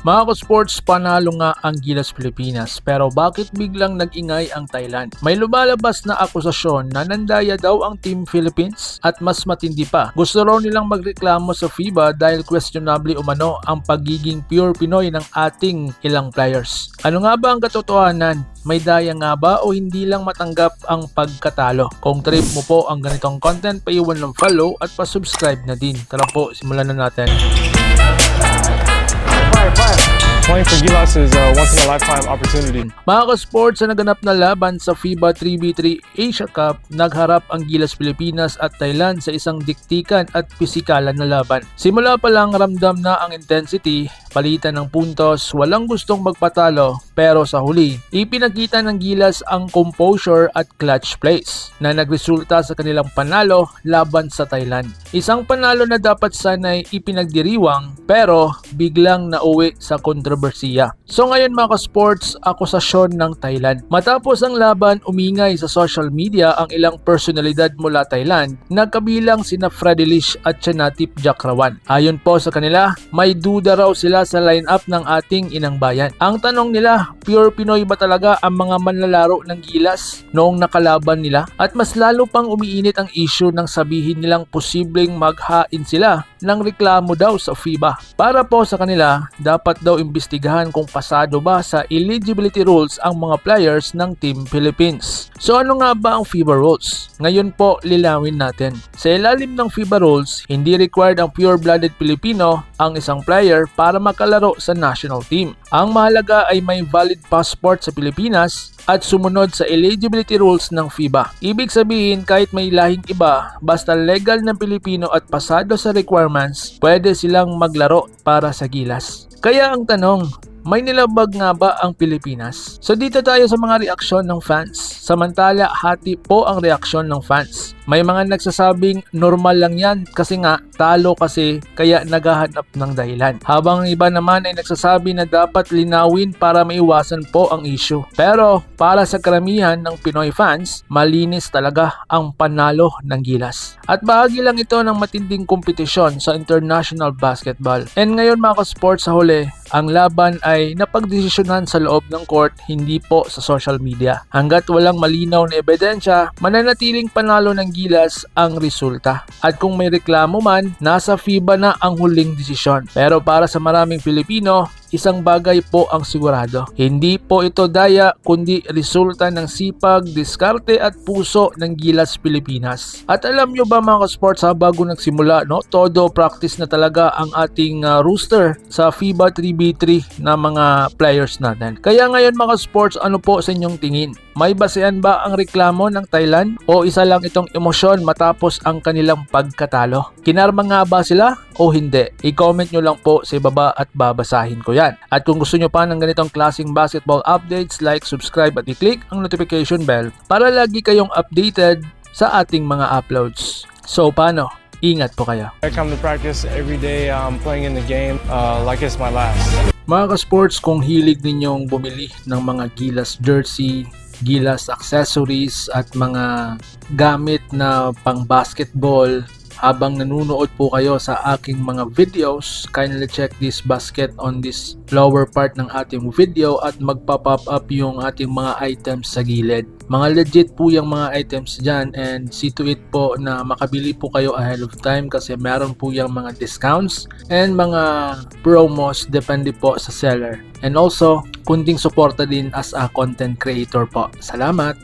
Mga ka-sports, panalo nga ang Gilas Pilipinas pero bakit biglang nag-ingay ang Thailand? May lumalabas na akusasyon na nandaya daw ang Team Philippines at mas matindi pa. Gusto raw nilang magreklamo sa FIBA dahil questionably umano ang pagiging pure Pinoy ng ating ilang players. Ano nga ba ang katotohanan? May daya nga ba o hindi lang matanggap ang pagkatalo? Kung trip mo po ang ganitong content, paiwan ng follow at pa-subscribe na din. Tara po, simulan na natin. Playing for Gilas is a once-in-a-lifetime opportunity. Mga ka-sports, sa naganap na laban sa FIBA 3x3 Asia Cup, nagharap ang Gilas Pilipinas at Thailand sa isang diktikan at pisikalan na laban. Simula pa lang ramdam na ang intensity, palitan ng puntos, walang gustong magpatalo, pero sa huli, ipinakita ng Gilas ang composure at clutch plays na nagresulta sa kanilang panalo laban sa Thailand. Isang panalo na dapat sana'y ipinagdiriwang pero biglang nauwi sa kontrobersiya. So ngayon mga ka-sports, akusasyon ng Thailand. Matapos ang laban, umingay sa social media ang ilang personalidad mula Thailand na kabilang sina Fredilish at Chanatip Jakrawan. Ayon po sa kanila, may duda raw sila sa lineup ng ating inang bayan. Ang tanong nila, pure Pinoy ba talaga ang mga manlalaro ng Gilas noong nakalaban nila? At mas lalo pang umiinit ang issue ng sabihin nilang posibleng maghain sila ng reklamo daw sa FIBA. Para po sa kanila, dapat daw imbestigahan kung pasado ba sa eligibility rules ang mga players ng Team Philippines. So ano nga ba ang FIBA rules? Ngayon po lilawin natin. Sa ilalim ng FIBA rules, hindi required ang pure-blooded Pilipino ang isang player para makalaro sa national team. Ang mahalaga ay may valid passport sa Pilipinas at sumunod sa eligibility rules ng FIBA. Ibig sabihin, kahit may lahing iba, basta legal na Pilipino at pasado sa requirements, pwede silang maglaro para sa Gilas. Kaya ang tanong, may nilabag nga ba ang Pilipinas? So dito tayo sa mga reaksyon ng fans. Samantala, hati po ang reaksyon ng fans. May mga nagsasabing normal lang yan kasi nga talo kasi kaya naghahanap ng dahilan. Habang ang iba naman ay nagsasabi na dapat linawin para maiwasan po ang issue. Pero para sa karamihan ng Pinoy fans, malinis talaga ang panalo ng Gilas. At bahagi lang ito ng matinding kompetisyon sa international basketball. And ngayon mga ka-sports, sa huli, ang laban ay napagdesisyonan sa loob ng court, hindi po sa social media. Hanggat walang malinaw na ebidensya, mananatiling panalo ng Gilas ang resulta. At kung may reklamo man, nasa FIBA na ang huling desisyon. Pero para sa maraming Pilipino, isang bagay po ang sigurado. Hindi po ito daya kundi resulta ng sipag, diskarte at puso ng Gilas Pilipinas. At alam nyo ba mga ka-sports, bago nagsimula, todo practice na talaga ang ating rooster sa FIBA 3x3 na mga players natin. Kaya ngayon mga ka-sports, ano po sa inyong tingin? May basehan ba ang reklamo ng Thailand o isa lang itong emosyon matapos ang kanilang pagkatalo? Kinarma nga ba sila o hindi? I-comment nyo lang po sa ibaba at babasahin ko yan. At kung gusto nyo pa ng ganitong klaseng basketball updates, like, subscribe at i-click ang notification bell para lagi kayong updated sa ating mga uploads. So paano? Ingat po kayo. I come to practice every day. I'm playing in the game like it's my last. Mga ka-sports, kung hilig ninyong bumili ng mga Gilas jersey, Gilas accessories at mga gamit na pang basketball, habang nanonood po kayo sa aking mga videos, kindly check this basket on this lower part ng ating video at magpa-pop up yung ating mga items sa gilid. Mga legit po yung mga items dyan and see to it po na makabili po kayo ahead of time kasi meron po yung mga discounts and mga promos depende po sa seller. And also, kunting suporta din as a content creator po. Salamat!